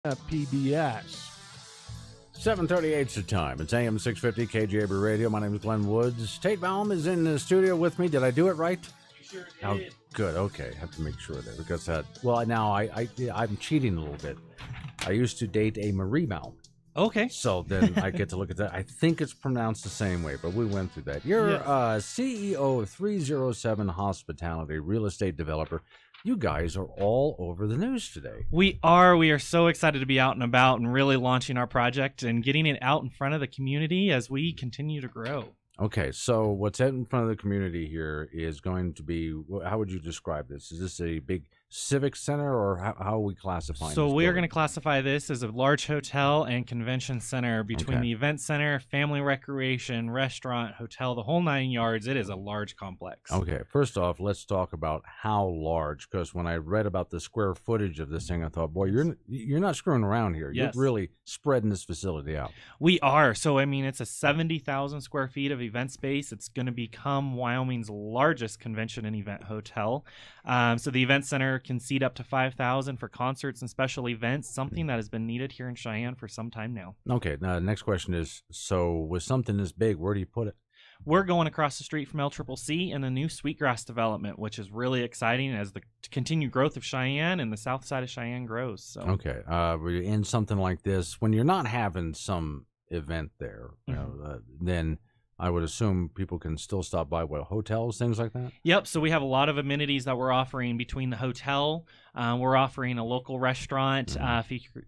PBS. 7:38 is the time. It's AM 650 KGAB Radio. My name is Glenn Woods. Tate Baum is in the studio with me. Did I do it right? You sure did. Oh, good. Okay. Have to make sure there because well, now I'm cheating a little bit. I used to date a Marie Baum. Okay. So then I get to look at that. I think it's pronounced the same way, but we went through that. You're CEO of 307 Hospitality, real estate developer. You guys are all over the news today. We are. We are so excited to be out and about and really launching our project and getting it out in front of the community as we continue to grow. Okay, so what's out in front of the community here is going to be, how would you describe this? Is this a big civic center, or how are we classifying So this we are building? going to classify this as a large hotel and convention center between the event center, family recreation, restaurant, hotel, the whole 9 yards. It is a large complex. Okay, first off, let's talk about how large, because when I read about the square footage of this thing, I thought, boy, you're not screwing around here. Yes. You're really spreading this facility out. We are. So, I mean, it's a 70,000 square feet of event space. It's going to become Wyoming's largest convention and event hotel. So the event center can seat up to 5,000 for concerts and special events, something that has been needed here in Cheyenne for some time now. Okay, now the next question is, so with something this big, where do you put it? We're going across the street from LCCC in the new Sweetgrass development, which is really exciting as the continued growth of Cheyenne and the south side of Cheyenne grows. So. Okay, in something like this, when you're not having some event there, then I would assume people can still stop by, hotels, things like that? Yep. So we have a lot of amenities that we're offering between the hotel. We're offering a local restaurant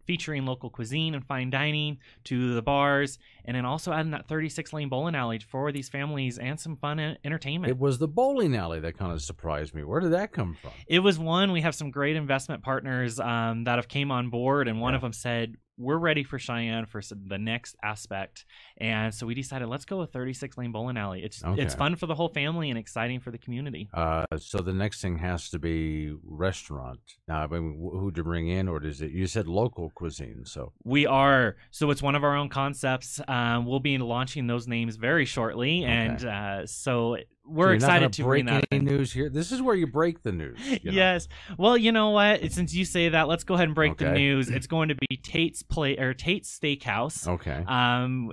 featuring local cuisine and fine dining, to the bars, and then also adding that 36-lane bowling alley for these families and some fun entertainment. It was the bowling alley that kind of surprised me. Where did that come from? It was one. We have some great investment partners that have came on board, and one of them said, we're ready for Cheyenne for the next aspect. And so we decided, let's go with 36-lane bowling alley. It's fun for the whole family and exciting for the community. So the next thing has to be restaurant. Now, I mean, who'd you bring in, or is it? You said local cuisine, so we are. So it's one of our own concepts. We'll be launching those names very shortly, and so we're excited to bring that in. News here. This is where you break the news. Yes. Well, you know what? Since you say that, let's go ahead and break the news. It's going to be Tate's Steakhouse. Okay.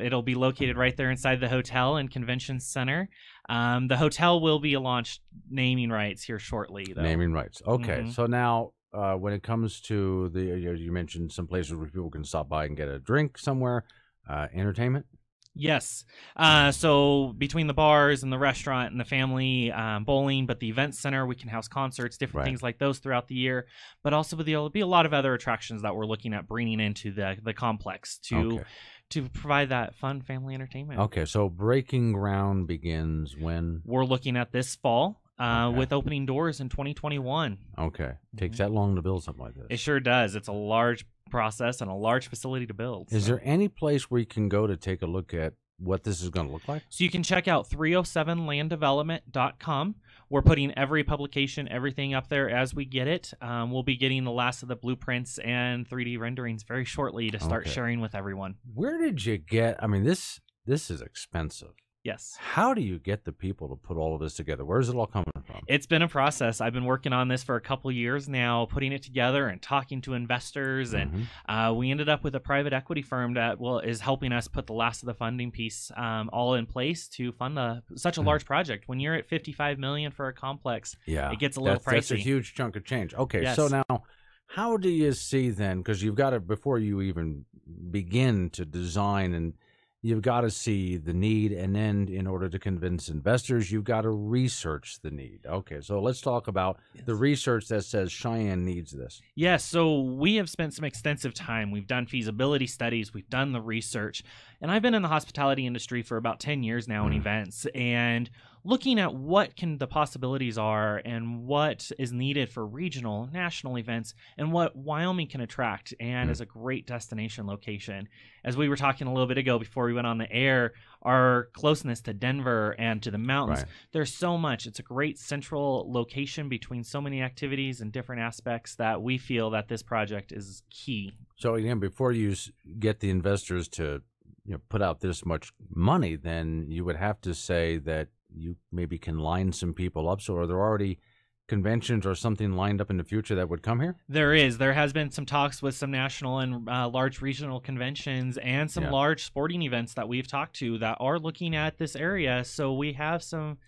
It'll be located right there inside the hotel and convention center. The hotel will be launched naming rights here shortly, though. Naming rights. Okay. So now, when it comes to you mentioned some places where people can stop by and get a drink somewhere, entertainment. Yes. So between the bars and the restaurant and the family bowling, but the event center, we can house concerts, different things like those throughout the year. But also there'll be a lot of other attractions that we're looking at bringing into the complex to provide that fun family entertainment. Okay. So breaking ground begins when? We're looking at this fall. With opening doors in 2021. Okay. Takes that long to build something like this? It sure does. It's a large process and a large facility to build. Is there any place where you can go to take a look at what this is going to look like? So you can check out 307landdevelopment.com. We're putting every publication, everything up there as we get it. We'll be getting the last of the blueprints and 3D renderings very shortly to start sharing with everyone. Where did you get, I mean, this is expensive. Yes. How do you get the people to put all of this together? Where's it all coming from? It's been a process. I've been working on this for a couple years now, putting it together and talking to investors. And we ended up with a private equity firm that is helping us put the last of the funding piece all in place to fund such a large project. When you're at $55 million for a complex, it gets a little pricey. That's a huge chunk of change. Okay, so now how do you see then, because you've got to, before you even begin to design, and you've got to see the need, and then in order to convince investors, you've got to research the need. Okay, so let's talk about the research that says Cheyenne needs this. Yes, so we have spent some extensive time. We've done feasibility studies. We've done the research. And I've been in the hospitality industry for about 10 years now in events, and looking at what the possibilities are and what is needed for regional, national events, and what Wyoming can attract and is a great destination location. As we were talking a little bit ago before we went on the air, our closeness to Denver and to the mountains, there's so much. It's a great central location between so many activities and different aspects that we feel that this project is key. So again, before you get the investors to put out this much money, then you would have to say that you maybe can line some people up, so they're already conventions or something lined up in the future that would come here? There has been some talks with some national and large regional conventions and some large sporting events that we've talked to that are looking at this area. So we have some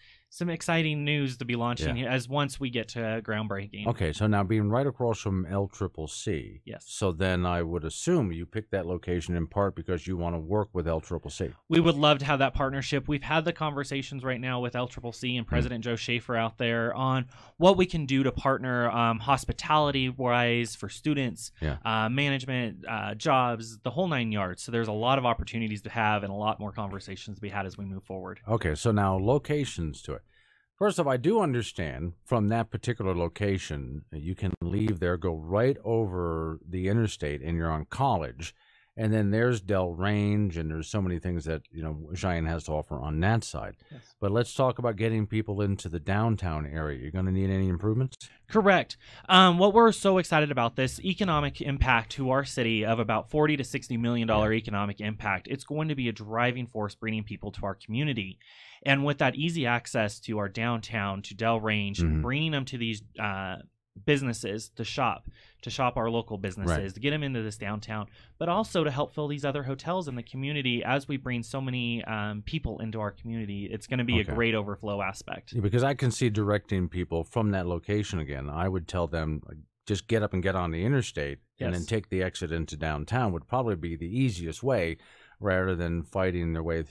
exciting news to be launching as once we get to groundbreaking. Okay, so now being right across from LCCC, yes. So then I would assume you picked that location in part because you want to work with LCCC. We would love to have that partnership. We've had the conversations right now with LCCC and President Joe Schaefer out there on what we can do to partner hospitality-wise for students, management, jobs, the whole 9 yards. So there's a lot of opportunities to have and a lot more conversations to be had as we move forward. Okay, so now locations to it. First off, I do understand from that particular location, you can leave there, go right over the interstate, and you're on College. And then there's Del Range, and there's so many things that, Cheyenne has to offer on that side. Yes. But let's talk about getting people into the downtown area. You're going to need any improvements? Correct. What we're so excited about, this economic impact to our city of about $40 to $60 million economic impact. It's going to be a driving force bringing people to our community. And with that easy access to our downtown, to Del Range, bringing them to these businesses to shop our local businesses, to get them into this downtown, but also to help fill these other hotels in the community as we bring so many people into our community. It's going to be a great overflow aspect. Yeah, because I can see directing people from that location again. I would tell them, just get up and get on the interstate and then take the exit into downtown would probably be the easiest way rather than fighting their way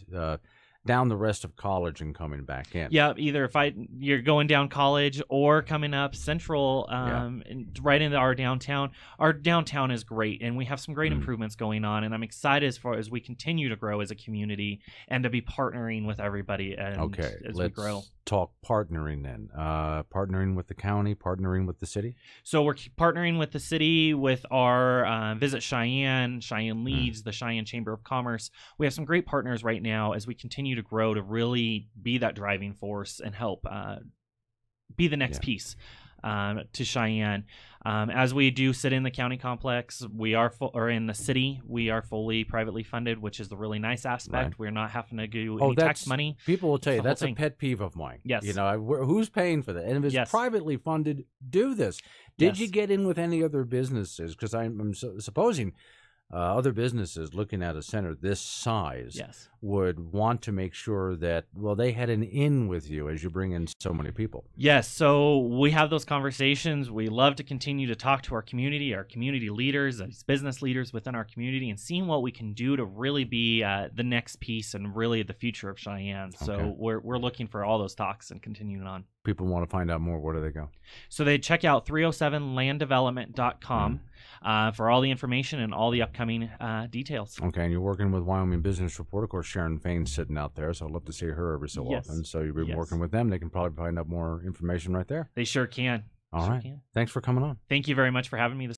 down the rest of College and coming back in. Yeah, either you're going down College or coming up Central, and right into our downtown. Our downtown is great, and we have some great improvements going on, and I'm excited as we continue to grow as a community and to be partnering with everybody as we grow. Let's talk partnering then. Partnering with the county, partnering with the city? So we're partnering with the city with our Visit Cheyenne Leads, the Cheyenne Chamber of Commerce. We have some great partners right now as we continue to grow to really be that driving force and help be the next piece to Cheyenne. As we do sit in the county complex, we are or in the city, we are fully privately funded, which is the really nice aspect. We're not having to do any tax money. People will tell you that's a pet peeve of mine. Yes. Who's paying for that? And if it's privately funded, do this. Did you get in with any other businesses? Because I'm supposing other businesses looking at a center this size would want to make sure that, they had an in with you as you bring in so many people. Yes, so we have those conversations. We love to continue to talk to our community leaders, these business leaders within our community, and seeing what we can do to really be the next piece and really the future of Cheyenne. So we're looking for all those talks and continuing on. People want to find out more. Where do they go? So they check out 307landdevelopment.com for all the information and all the upcoming details. Okay, and you're working with Wyoming Business Report. Of course, Sharon Fain's sitting out there, so I'd love to see her every so often. So you've been working with them. They can probably find out more information right there. They sure can. All right. Thanks for coming on. Thank you very much for having me this